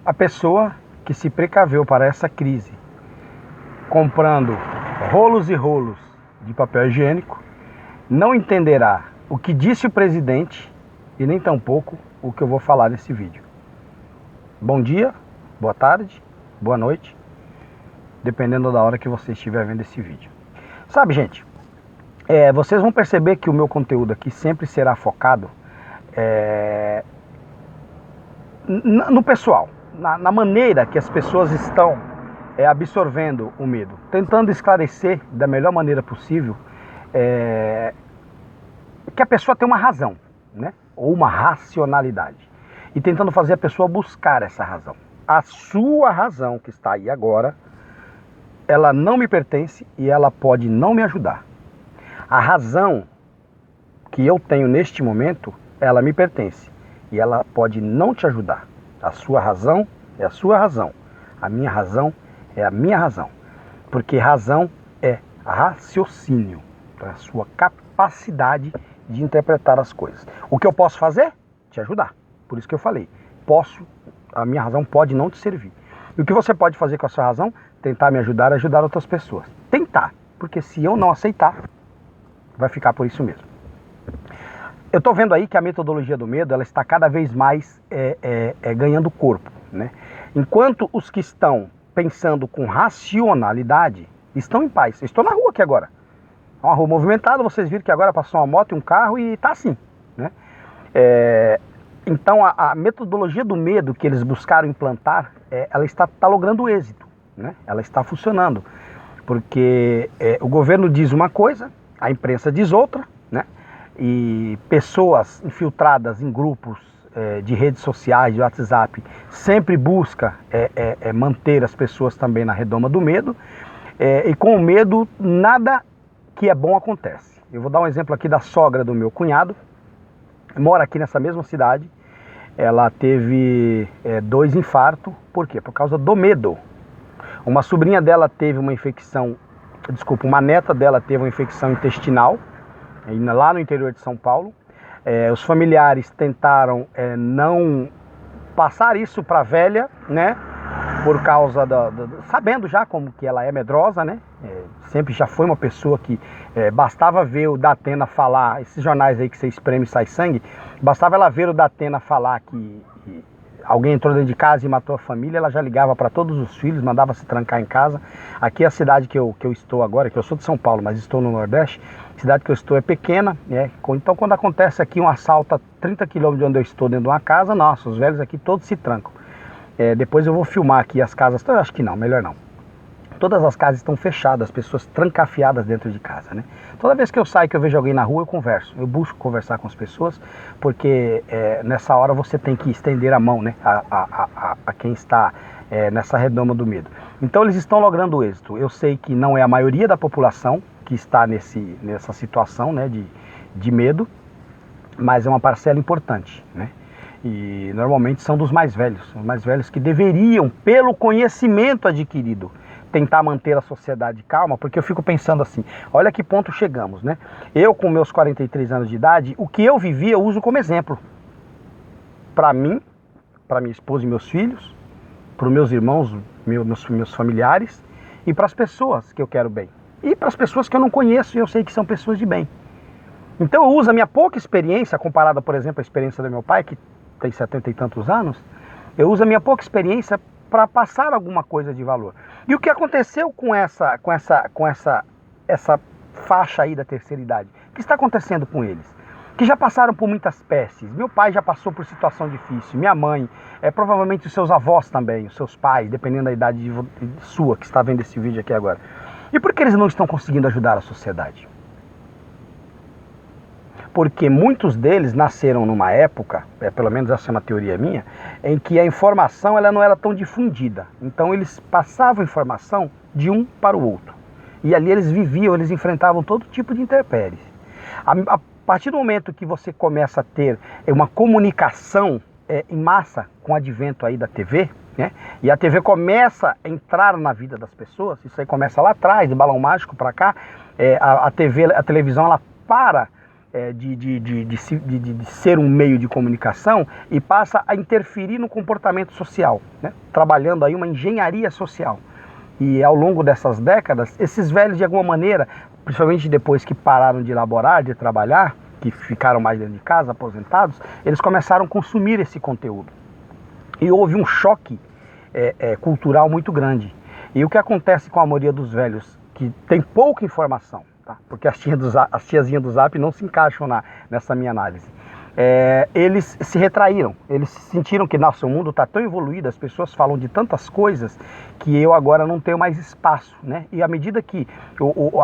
A pessoa que se precaveu para essa crise, comprando rolos e rolos de papel higiênico, não entenderá o que disse o presidente e nem tampouco o que eu vou falar nesse vídeo. Bom dia, boa tarde, boa noite, dependendo da hora que você estiver vendo esse vídeo. Sabe, gente, vocês vão perceber que o meu conteúdo aqui sempre será focado no pessoal, na maneira que as pessoas estão absorvendo o medo, tentando esclarecer da melhor maneira possível que a pessoa tem uma razão, né? Ou uma racionalidade, e tentando fazer a pessoa buscar essa razão. A sua razão que está aí agora, ela não me pertence e ela pode não me ajudar. A razão que eu tenho neste momento, ela me pertence e ela pode não te ajudar. A sua razão é a sua razão, a minha razão é a minha razão, porque razão é raciocínio, então é a sua capacidade de interpretar as coisas. O que eu posso fazer? Te ajudar. Por isso que eu falei, a minha razão pode não te servir. E o que você pode fazer com a sua razão? Tentar me ajudar a ajudar outras pessoas. Tentar, porque se eu não aceitar, vai ficar por isso mesmo. Eu estou vendo aí que a metodologia do medo, ela está cada vez mais ganhando corpo, né? Enquanto os que estão pensando com racionalidade estão em paz. Eu estou na rua aqui agora. É uma rua movimentada, vocês viram que agora passou uma moto e um carro e está assim, né? Então a metodologia do medo que eles buscaram implantar, ela está logrando êxito, né? Ela está funcionando, porque o governo diz uma coisa, a imprensa diz outra, né? E pessoas infiltradas em grupos de redes sociais, de WhatsApp, sempre busca manter as pessoas também na redoma do medo, e com o medo nada que é bom acontece. Eu vou dar um exemplo aqui da sogra do meu cunhado, mora aqui nessa mesma cidade. Ela teve 2 infartos. Por quê? Por causa do medo. Uma sobrinha dela teve uma infecção, uma neta dela teve uma infecção intestinal, lá no interior de São Paulo. Os familiares tentaram não passar isso para a velha, né? Por causa sabendo já como que ela é medrosa, né? Sempre já foi uma pessoa que bastava ver o Datena falar, esses jornais aí que você espreme e sai sangue, bastava ela ver o Datena falar que alguém entrou dentro de casa e matou a família, ela já ligava para todos os filhos, mandava se trancar em casa. Aqui a cidade que eu estou agora, que eu sou de São Paulo, mas estou no Nordeste, a cidade que eu estou é pequena, né? Então quando acontece aqui um assalto a 30 km de onde eu estou, dentro de uma casa, nossa, os velhos aqui todos se trancam. Depois eu vou filmar aqui as casas, eu acho que não, melhor não. Todas as casas estão fechadas, as pessoas trancafiadas dentro de casa, né? Toda vez que eu saio, que eu vejo alguém na rua, eu converso. Eu busco conversar com as pessoas, porque nessa hora você tem que estender a mão, né? A quem está nessa redoma do medo. Então eles estão logrando êxito. Eu sei que não é a maioria da população que está nessa situação, né, de medo, mas é uma parcela importante, né? E normalmente são dos mais velhos, os mais velhos que deveriam, pelo conhecimento adquirido, tentar manter a sociedade calma, porque eu fico pensando assim, olha que ponto chegamos, né? Eu com meus 43 anos de idade, o que eu vivi eu uso como exemplo. Para mim, para minha esposa e meus filhos, para os meus irmãos, meus familiares, e para as pessoas que eu quero bem. E para as pessoas que eu não conheço e eu sei que são pessoas de bem. Então eu uso a minha pouca experiência, comparada, por exemplo, à experiência do meu pai, que tem 70 e tantos anos, eu uso a minha pouca experiência para passar alguma coisa de valor. E o que aconteceu com essa faixa aí da terceira idade? O que está acontecendo com eles? Que já passaram por muitas pestes. Meu pai já passou por situação difícil, minha mãe, provavelmente os seus avós também, os seus pais, dependendo da idade sua que está vendo esse vídeo aqui agora. E por que eles não estão conseguindo ajudar a sociedade? Porque muitos deles nasceram numa época, pelo menos essa é uma teoria minha, em que a informação ela não era tão difundida. Então eles passavam informação de um para o outro. E ali eles viviam, eles enfrentavam todo tipo de intempéries. A partir do momento que você começa a ter uma comunicação em massa com o advento aí da TV, né? E a TV começa a entrar na vida das pessoas, isso aí começa lá atrás, de Balão Mágico para cá, a televisão ela para de ser um meio de comunicação e passa a interferir no comportamento social, né? Trabalhando aí uma engenharia social. E ao longo dessas décadas, esses velhos de alguma maneira, principalmente depois que pararam de elaborar, de trabalhar, que ficaram mais dentro de casa, aposentados, eles começaram a consumir esse conteúdo. E houve um choque cultural muito grande. E o que acontece com a maioria dos velhos, que tem pouca informação, tá? Porque as tiazinhas do Zap não se encaixam nessa minha análise. Eles se retraíram, eles sentiram que, nossa, o mundo está tão evoluído, as pessoas falam de tantas coisas que eu agora não tenho mais espaço, né? E à medida que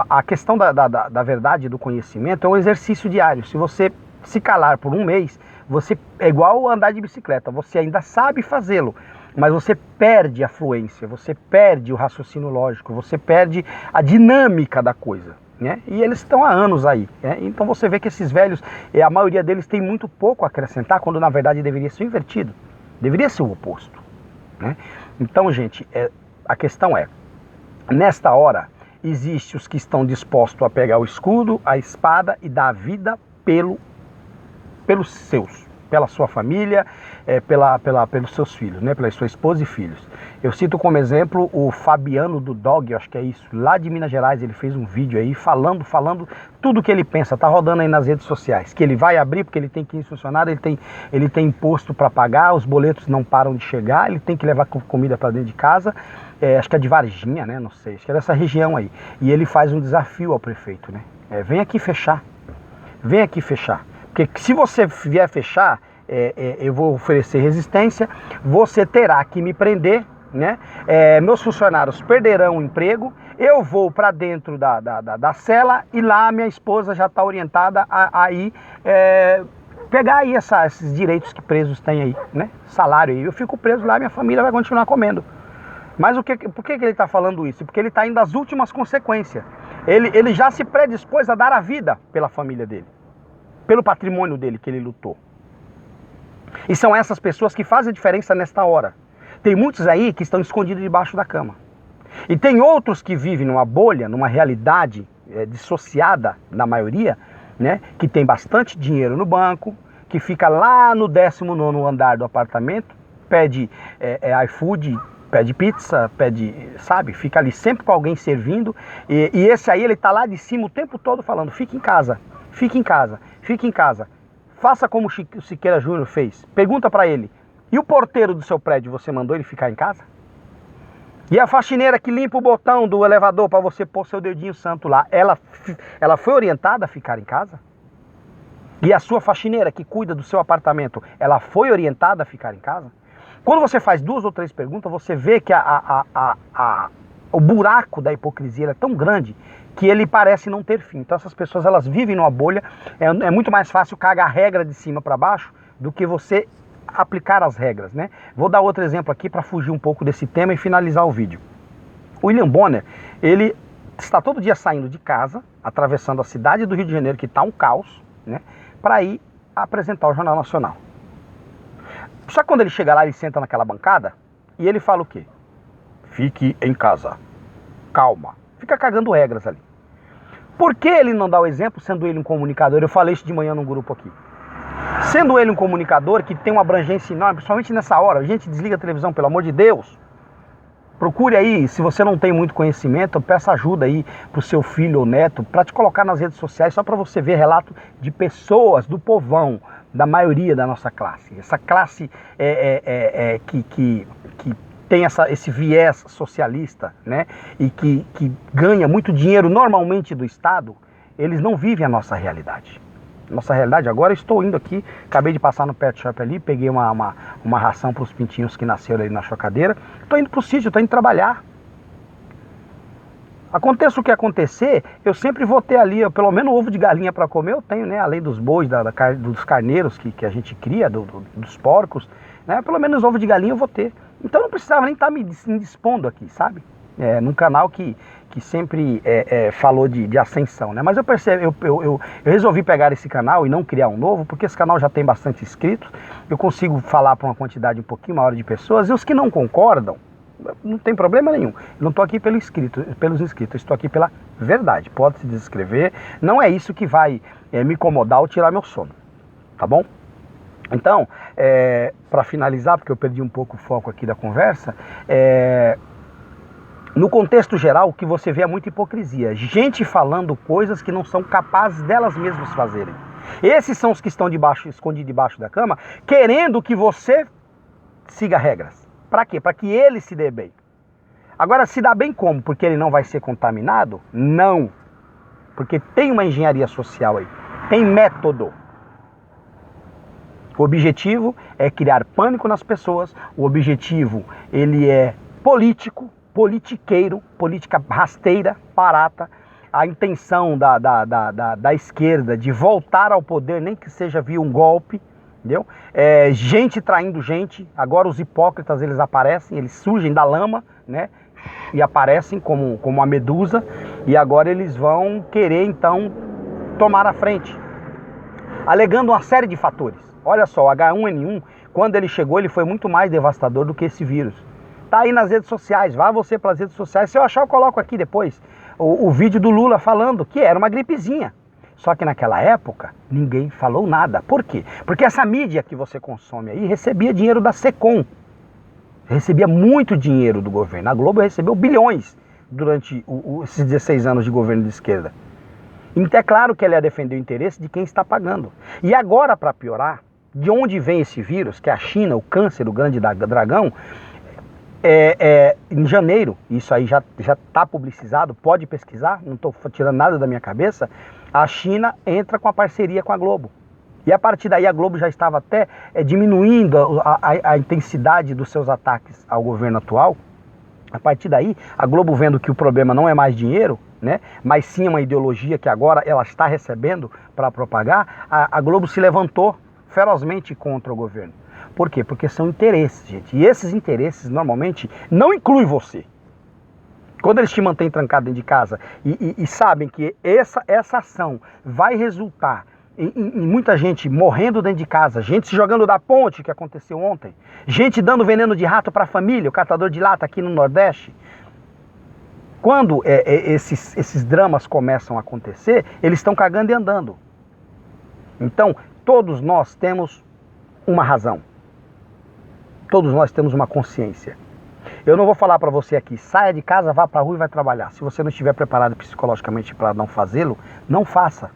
a questão da verdade, do conhecimento, é um exercício diário. Se você se calar por um mês, você é igual andar de bicicleta, você ainda sabe fazê-lo, mas você perde a fluência, você perde o raciocínio lógico, você perde a dinâmica da coisa, né? E eles estão há anos aí, né? Então você vê que esses velhos, a maioria deles tem muito pouco a acrescentar, quando na verdade deveria ser invertido, deveria ser o oposto, né? Então, gente, a questão nesta hora, existe os que estão dispostos a pegar o escudo, a espada e dar a vida pelos seus, pela sua família, pelos seus filhos, né? Pela sua esposa e filhos. Eu cito como exemplo o Fabiano do Dog, eu acho que é isso, lá de Minas Gerais. Ele fez um vídeo aí falando tudo que ele pensa, tá rodando aí nas redes sociais, que ele vai abrir porque ele tem 15 funcionários, ele tem imposto para pagar, os boletos não param de chegar, ele tem que levar comida para dentro de casa, acho que é de Varginha, né? Não sei, acho que é dessa região aí. E ele faz um desafio ao prefeito, né? Vem aqui fechar, porque se você vier fechar, eu vou oferecer resistência, você terá que me prender, né? Meus funcionários perderão o emprego, eu vou para dentro da cela e lá minha esposa já está orientada a ir pegar aí esses direitos que presos têm aí, né? Salário aí, eu fico preso lá, minha família vai continuar comendo. Mas por que ele está falando isso? Porque ele está indo às últimas consequências. Ele já se predispôs a dar a vida pela família dele, pelo patrimônio dele que ele lutou. E são essas pessoas que fazem a diferença nesta hora. Tem muitos aí que estão escondidos debaixo da cama. E tem outros que vivem numa bolha, numa realidade dissociada da maioria, né? Que tem bastante dinheiro no banco, que fica lá no 19º andar do apartamento, pede iFood, pede pizza, sabe? Fica ali sempre com alguém servindo. E esse aí, ele tá lá de cima o tempo todo falando, fique em casa, fique em casa, fique em casa. Faça como o Siqueira Júnior fez. Pergunta para ele, e o porteiro do seu prédio, você mandou ele ficar em casa? E a faxineira que limpa o botão do elevador para você pôr seu dedinho santo lá, ela foi orientada a ficar em casa? E a sua faxineira que cuida do seu apartamento, ela foi orientada a ficar em casa? Quando você faz 2 ou 3 perguntas, você vê que o buraco da hipocrisia é tão grande que ele parece não ter fim. Então essas pessoas, elas vivem numa bolha. É muito mais fácil cagar a regra de cima para baixo do que você aplicar as regras, né? Vou dar outro exemplo aqui para fugir um pouco desse tema e finalizar o vídeo. O William Bonner, ele está todo dia saindo de casa, atravessando a cidade do Rio de Janeiro, que está um caos, né? Para ir apresentar o Jornal Nacional. Só que quando ele chega lá, ele senta naquela bancada e ele fala o quê? Fique em casa, calma. Fica cagando regras ali. Por que ele não dá o exemplo, sendo ele um comunicador? Eu falei isso de manhã num grupo aqui. Sendo ele um comunicador que tem uma abrangência enorme, principalmente nessa hora, a gente desliga a televisão, pelo amor de Deus. Procure aí, se você não tem muito conhecimento, peça ajuda aí pro seu filho ou neto, para te colocar nas redes sociais, só para você ver relato de pessoas, do povão, da maioria da nossa classe. Essa classe que tem esse viés socialista, né? E que ganha muito dinheiro normalmente do Estado, eles não vivem a nossa realidade. Nossa realidade agora, eu estou indo aqui, acabei de passar no pet shop ali, peguei uma ração para os pintinhos que nasceram ali na chocadeira, estou indo para o sítio, estou indo trabalhar. Aconteça o que acontecer, eu sempre vou ter ali, pelo menos ovo de galinha para comer, eu tenho, né? Além dos bois, dos carneiros que a gente cria, dos porcos, né? Pelo menos ovo de galinha eu vou ter. Então não precisava nem estar me dispondo aqui, sabe? Num canal que sempre falou de ascensão, né? Mas eu resolvi pegar esse canal e não criar um novo, porque esse canal já tem bastante inscritos, eu consigo falar para uma quantidade um pouquinho maior de pessoas, e os que não concordam, Não tem problema nenhum. Eu não estou aqui pelos inscritos, estou aqui pela verdade. Pode se descrever. Não é isso que vai me incomodar ou tirar meu sono. Tá bom? Então, para finalizar, porque eu perdi um pouco o foco aqui da conversa, no contexto geral, o que você vê é muita hipocrisia. Gente falando coisas que não são capazes delas mesmas fazerem. Esses são os que estão escondidos debaixo da cama, querendo que você siga regras. Para quê? Para que ele se dê bem. Agora, se dá bem como? Porque ele não vai ser contaminado? Não. Porque tem uma engenharia social aí. Tem método. O objetivo é criar pânico nas pessoas. O objetivo, ele é político, politiqueiro, política rasteira, barata. A intenção da esquerda de voltar ao poder, nem que seja via um golpe, entendeu? Gente traindo gente. Agora os hipócritas, eles aparecem, eles surgem da lama, né? E aparecem como uma medusa. E agora eles vão querer, então, tomar a frente, alegando uma série de fatores. Olha só, o H1N1, quando ele chegou, ele foi muito mais devastador do que esse vírus. Tá aí nas redes sociais, vá você para as redes sociais. Se eu achar, eu coloco aqui depois o vídeo do Lula falando que era uma gripezinha. Só que naquela época, ninguém falou nada. Por quê? Porque essa mídia que você consome aí recebia dinheiro da SECOM. Recebia muito dinheiro do governo. A Globo recebeu bilhões durante esses 16 anos de governo de esquerda. Então é claro que ela ia defender o interesse de quem está pagando. E agora, para piorar, de onde vem esse vírus, que é a China, o câncer, o grande dragão, em janeiro, isso aí já está publicizado, pode pesquisar, não estou tirando nada da minha cabeça, a China entra com a parceria com a Globo. E a partir daí a Globo já estava até diminuindo a intensidade dos seus ataques ao governo atual. A partir daí, a Globo, vendo que o problema não é mais dinheiro, né, mas sim uma ideologia que agora ela está recebendo para propagar, a Globo se levantou ferozmente contra o governo. Por quê? Porque são interesses, gente. E esses interesses, normalmente, não incluem você. Quando eles te mantêm trancado dentro de casa e sabem que essa ação vai resultar em muita gente morrendo dentro de casa, gente se jogando da ponte, que aconteceu ontem, gente dando veneno de rato para a família, o catador de lata aqui no Nordeste. Quando esses dramas começam a acontecer, eles estão cagando e andando. Então, todos nós temos uma razão. Todos nós temos uma consciência. Eu não vou falar para você aqui, saia de casa, vá para a rua e vai trabalhar. Se você não estiver preparado psicologicamente para não fazê-lo, não faça.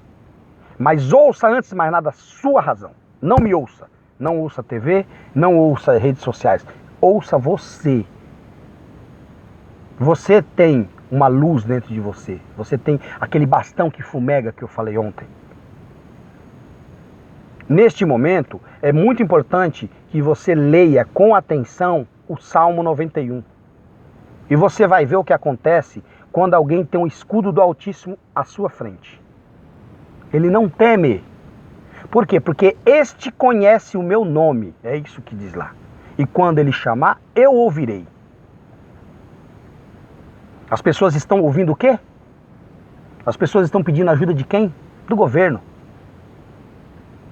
Mas ouça antes de mais nada a sua razão. Não me ouça. Não ouça TV, não ouça redes sociais. Ouça você. Você tem uma luz dentro de você. Você tem aquele bastão que fumega que eu falei ontem. Neste momento, é muito importante que você leia com atenção o Salmo 91. E você vai ver o que acontece quando alguém tem um escudo do Altíssimo à sua frente. Ele não teme. Por quê? Porque este conhece o meu nome. É isso que diz lá. E quando ele chamar, eu ouvirei. As pessoas estão ouvindo o quê? As pessoas estão pedindo ajuda de quem? Do governo.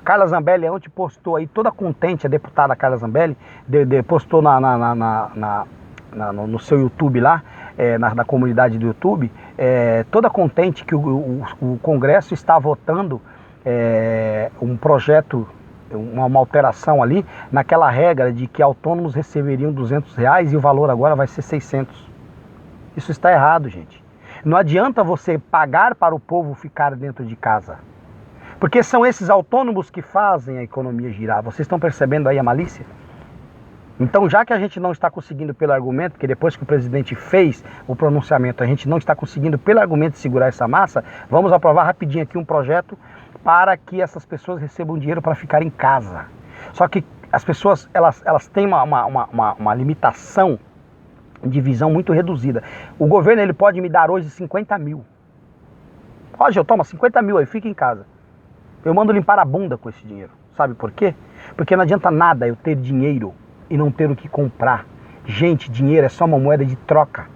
Carla Zambelli ontem postou aí, toda contente, a deputada Carla Zambelli, postou no seu YouTube lá, na comunidade do YouTube, toda contente que o Congresso está votando um projeto, uma alteração ali, naquela regra de que autônomos receberiam R$200 e o valor agora vai ser 600. Isso está errado, gente. Não adianta você pagar para o povo ficar dentro de casa. Porque são esses autônomos que fazem a economia girar. Vocês estão percebendo aí a malícia? Então, já que a gente não está conseguindo pelo argumento, porque depois que o presidente fez o pronunciamento, a gente não está conseguindo pelo argumento segurar essa massa, vamos aprovar rapidinho aqui um projeto para que essas pessoas recebam dinheiro para ficar em casa. Só que as pessoas, elas têm uma limitação de visão muito reduzida. O governo, ele pode me dar hoje 50 mil. Hoje eu tomo 50 mil aí, fica em casa. Eu mando limpar a bunda com esse dinheiro. Sabe por quê? Porque não adianta nada eu ter dinheiro e não ter o que comprar. Gente, dinheiro é só uma moeda de troca.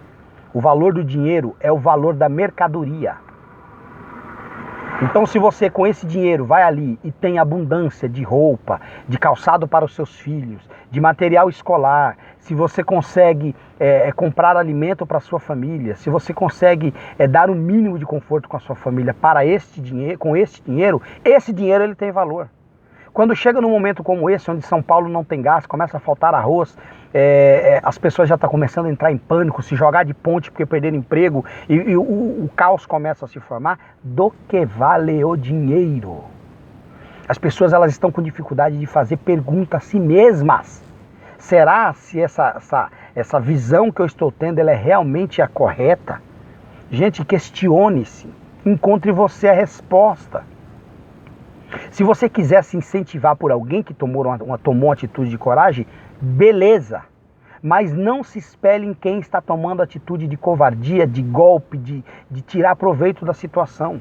O valor do dinheiro é o valor da mercadoria. Então, se você com esse dinheiro vai ali e tem abundância de roupa, de calçado para os seus filhos, de material escolar, se você consegue comprar alimento para a sua família, se você consegue dar um mínimo de conforto com a sua família para este dinheiro, com esse dinheiro ele tem valor. Quando chega num momento como esse, onde São Paulo não tem gás, começa a faltar arroz, as pessoas já estão começando a entrar em pânico, se jogar de ponte porque perderam emprego e o caos começa a se formar, do que vale o dinheiro? As pessoas elas estão com dificuldade de fazer pergunta a si mesmas. Será se essa visão que eu estou tendo ela é realmente a correta? Gente, questione-se, encontre você a resposta. Se você quiser se incentivar por alguém que tomou uma atitude de coragem, beleza. Mas não se espelhe em quem está tomando atitude de covardia, de golpe, de tirar proveito da situação.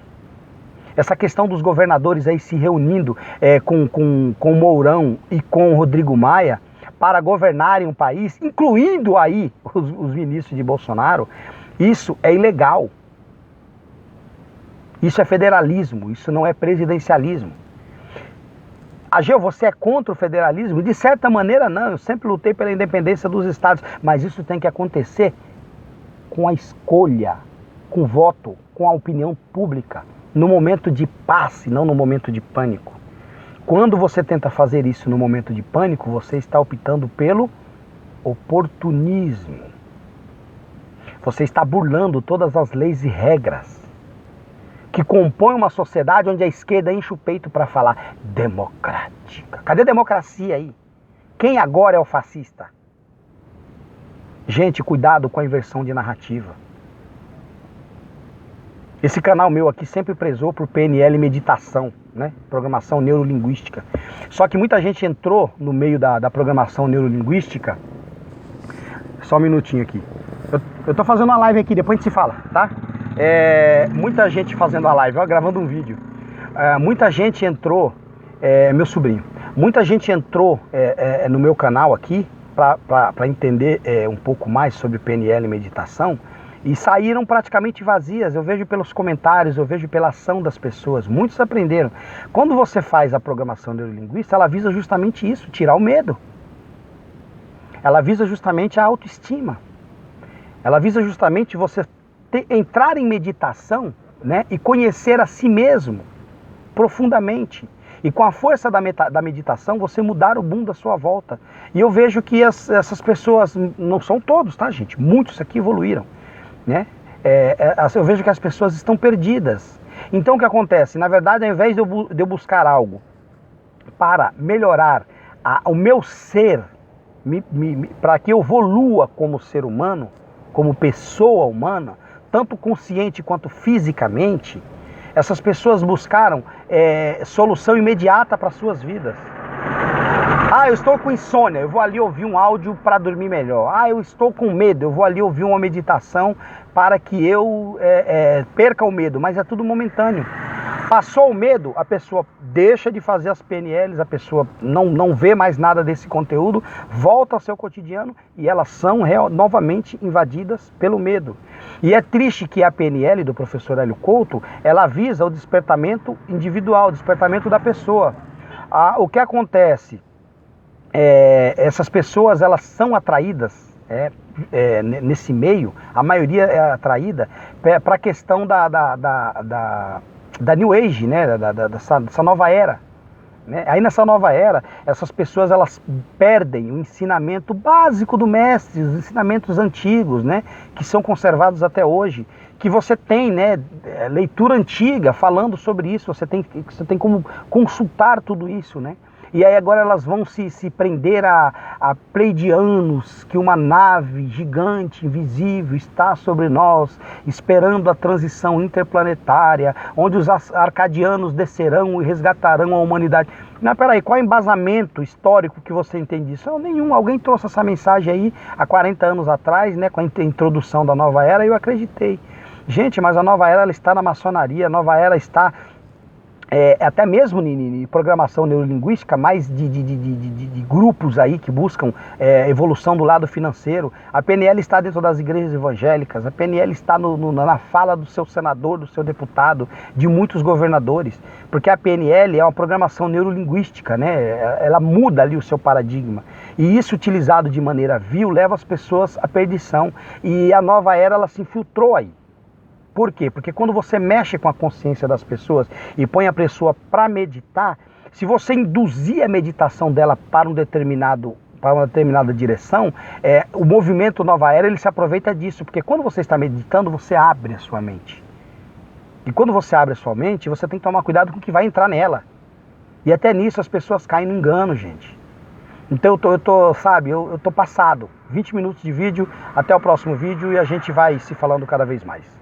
Essa questão dos governadores aí se reunindo com Mourão e com Rodrigo Maia para governarem um país, incluindo aí os ministros de Bolsonaro, isso é ilegal. Isso é federalismo, isso não é presidencialismo. Ageu, você é contra o federalismo? De certa maneira não, eu sempre lutei pela independência dos estados, mas isso tem que acontecer com a escolha, com o voto, com a opinião pública, no momento de paz, não no momento de pânico. Quando você tenta fazer isso no momento de pânico, você está optando pelo oportunismo. Você está burlando todas as leis e regras que compõem uma sociedade onde a esquerda enche o peito para falar democrática. Cadê a democracia aí? Quem agora é o fascista? Gente, cuidado com a inversão de narrativa. Esse canal meu aqui sempre prezou por PNL meditação, né? Programação neurolinguística. Só que muita gente entrou no meio da programação neurolinguística. Só um minutinho aqui. Eu tô fazendo uma live aqui, depois a gente se fala, tá? Muita gente fazendo a live, ó, gravando um vídeo. Muita gente entrou, meu sobrinho, muita gente entrou no meu canal aqui para entender um pouco mais sobre PNL e meditação e saíram praticamente vazias. Eu vejo pelos comentários, eu vejo pela ação das pessoas, muitos aprenderam. Quando você faz a programação neurolinguística, ela visa justamente isso, tirar o medo. Ela visa justamente a autoestima. Ela visa justamente você entrar em meditação, né, e conhecer a si mesmo profundamente. E com a força da meditação, você mudar o mundo à sua volta. E eu vejo que essas pessoas, não são todos, tá, gente? Muitos aqui evoluíram, né? Eu vejo que as pessoas estão perdidas. Então o que acontece? Na verdade, ao invés de eu buscar algo para melhorar o meu ser, para que eu evolua como ser humano, como pessoa humana, tanto consciente quanto fisicamente, essas pessoas buscaram solução imediata para suas vidas. Eu estou com insônia, eu vou ali ouvir um áudio para dormir melhor. Eu estou com medo, eu vou ali ouvir uma meditação para que eu perca o medo, mas é tudo momentâneo. Passou o medo, a pessoa deixa de fazer as PNLs, a pessoa não vê mais nada desse conteúdo, volta ao seu cotidiano e elas são novamente invadidas pelo medo. E é triste que a PNL do professor Hélio Couto, ela visa o despertamento individual, o despertamento da pessoa. O que acontece? Essas pessoas elas são atraídas nesse meio, a maioria é atraída para a questão da New Age, né? Dessa nova era. Né? Aí nessa nova era, essas pessoas elas perdem o ensinamento básico do mestre, os ensinamentos antigos, né? Que são conservados até hoje, que você tem, né? Leitura antiga falando sobre isso, você tem como consultar tudo isso, né? E aí agora elas vão se prender a pleidianos, que uma nave gigante, invisível, está sobre nós, esperando a transição interplanetária, onde os arcadianos descerão e resgatarão a humanidade. Mas peraí, qual é o embasamento histórico que você entende disso? Nenhum. Alguém trouxe essa mensagem aí há 40 anos atrás, né, com a introdução da nova era, e eu acreditei. Gente, mas a nova era ela está na maçonaria, a nova era está... até mesmo em programação neurolinguística, mais de grupos aí que buscam evolução do lado financeiro. A PNL está dentro das igrejas evangélicas, a PNL está na fala do seu senador, do seu deputado, de muitos governadores, porque a PNL é uma programação neurolinguística, né? Ela muda ali o seu paradigma. E isso utilizado de maneira vil leva as pessoas à perdição. E a nova era, ela se infiltrou aí. Por quê? Porque quando você mexe com a consciência das pessoas e põe a pessoa para meditar, se você induzir a meditação dela para uma determinada direção, o movimento Nova Era, ele se aproveita disso, porque quando você está meditando, você abre a sua mente. E quando você abre a sua mente, você tem que tomar cuidado com o que vai entrar nela. E até nisso as pessoas caem no engano, gente. Então eu tô passado. 20 minutos de vídeo, até o próximo vídeo e a gente vai se falando cada vez mais.